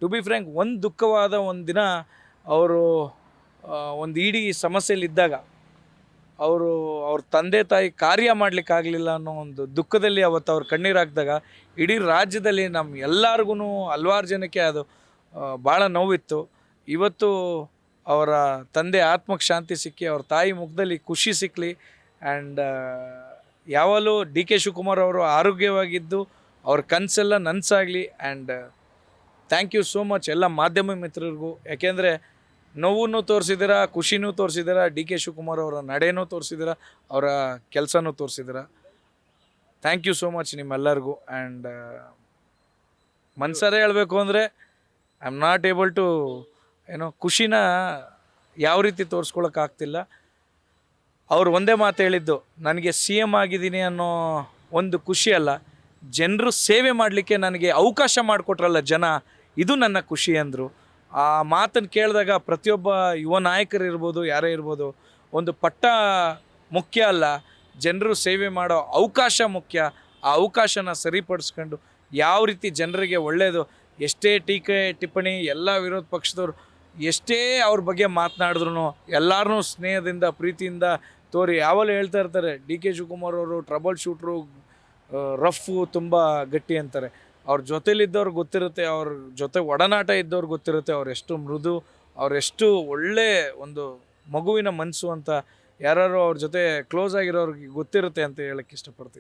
To be frank ಒಂದು ದುಃಖವಾದ ಒಂದು ದಿನ ಅವರು ಒಂದು ಇಡೀ ಸಮಸ್ಯೆಯಲ್ಲಿದ್ದಾಗ ಅವರು ಅವ್ರ ತಂದೆ ತಾಯಿ ಕಾರ್ಯ ಮಾಡಲಿಕ್ಕಾಗಲಿಲ್ಲ ಅನ್ನೋ ಒಂದು ದುಃಖದಲ್ಲಿ ಅವತ್ತು ಅವ್ರು ಕಣ್ಣೀರು ಹಾಕಿದಾಗ ಇಡೀ ರಾಜ್ಯದಲ್ಲಿ ನಮ್ಮ ಎಲ್ಲರಿಗೂ ಹಲ್ವಾರು ಜನಕ್ಕೆ ಅದು ಭಾಳ ನೋವಿತ್ತು. ಇವತ್ತು ಅವರ ತಂದೆ ಆತ್ಮಕ್ಕೆ ಶಾಂತಿ ಸಿಕ್ಕಿ ಅವ್ರ ತಾಯಿ ಮುಖದಲ್ಲಿ ಖುಷಿ ಸಿಕ್ಕಲಿ. ಆ್ಯಂಡ್ ಯಾವಾಗಲೂ ಡಿ ಕೆ ಶಿವಕುಮಾರ್ ಅವರು ಆರೋಗ್ಯವಾಗಿದ್ದು ಅವ್ರ ಕನಸೆಲ್ಲ ನನಸಾಗಲಿ. And thank you so much ಎಲ್ಲ ಮಾಧ್ಯಮ ಮಿತ್ರರಿಗೂ. ಯಾಕೆಂದರೆ ನೋವನ್ನು ತೋರಿಸಿದ್ದೀರ, ಖುಷಿನೂ ತೋರಿಸಿದ್ದೀರ, ಡಿ ಕೆ ಶಿವಕುಮಾರ್ ಅವರ ನಡೆನೂ ತೋರಿಸಿದ್ದೀರ, ಅವರ ಕೆಲಸನೂ ತೋರಿಸಿದ್ದೀರ. ಥ್ಯಾಂಕ್ ಯು ಸೋ ಮಚ್ ನಿಮ್ಮೆಲ್ಲರಿಗೂ. ಆ್ಯಂಡ್ ಮನ್ಸರೇ ಹೇಳಬೇಕು ಅಂದರೆ I am not able to ಖುಷಿನ ಯಾವ ರೀತಿ ತೋರಿಸ್ಕೊಳಕ್ಕಾಗ್ತಿಲ್ಲ. ಅವ್ರು ಒಂದೇ ಮಾತು ಹೇಳಿದ್ದು, ನನಗೆ ಸಿ ಎಮ್ ಆಗಿದ್ದೀನಿ ಅನ್ನೋ ಒಂದು ಖುಷಿ ಅಲ್ಲ, ಜನರು ಸೇವೆ ಮಾಡಲಿಕ್ಕೆ ನನಗೆ ಅವಕಾಶ ಮಾಡಿಕೊಟ್ರಲ್ಲ ಜನ, ಇದು ನನ್ನ ಖುಷಿ ಅಂದರು. ಆ ಮಾತನ್ನು ಕೇಳಿದಾಗ ಪ್ರತಿಯೊಬ್ಬ ಯುವ ನಾಯಕರು ಇರ್ಬೋದು, ಯಾರೇ ಇರ್ಬೋದು, ಒಂದು ಪಟ್ಟ ಮುಖ್ಯ ಅಲ್ಲ, ಜನರು ಸೇವೆ ಮಾಡೋ ಅವಕಾಶ ಮುಖ್ಯ. ಆ ಅವಕಾಶನ ಸರಿಪಡಿಸ್ಕೊಂಡು ಯಾವ ರೀತಿ ಜನರಿಗೆ ಒಳ್ಳೆಯದು, ಎಷ್ಟೇ ಟೀಕೆ ಟಿಪ್ಪಣಿ ಎಲ್ಲ ವಿರೋಧ ಪಕ್ಷದವ್ರು ಎಷ್ಟೇ ಅವ್ರ ಬಗ್ಗೆ ಮಾತನಾಡಿದ್ರು ಎಲ್ಲರನ್ನೂ ಸ್ನೇಹದಿಂದ ಪ್ರೀತಿಯಿಂದ ತೋರಿ ಯಾವಲ್ಲೂ ಹೇಳ್ತಾ ಇರ್ತಾರೆ, ಡಿ ಕೆ ಶಿವಕುಮಾರ್ ಅವರು ಟ್ರಬಲ್ ಶೂಟ್ರು, ರಫ್ಫು, ತುಂಬ ಗಟ್ಟಿ ಅಂತಾರೆ. ಅವ್ರ ಜೊತೆಲಿದ್ದವ್ರು ಗೊತ್ತಿರುತ್ತೆ, ಅವ್ರ ಜೊತೆ ಒಡನಾಟ ಇದ್ದವ್ರು ಗೊತ್ತಿರುತ್ತೆ ಅವರೆಷ್ಟು ಮೃದು, ಅವರೆಷ್ಟು ಒಳ್ಳೆ ಒಂದು ಮಗುವಿನ ಮನಸ್ಸು ಅಂತ ಯಾರು ಅವ್ರ ಜೊತೆ ಕ್ಲೋಸ್ ಆಗಿರೋರಿಗೆ ಗೊತ್ತಿರುತ್ತೆ ಅಂತ ಹೇಳಕ್ಕೆ ಇಷ್ಟಪಡ್ತೀನಿ.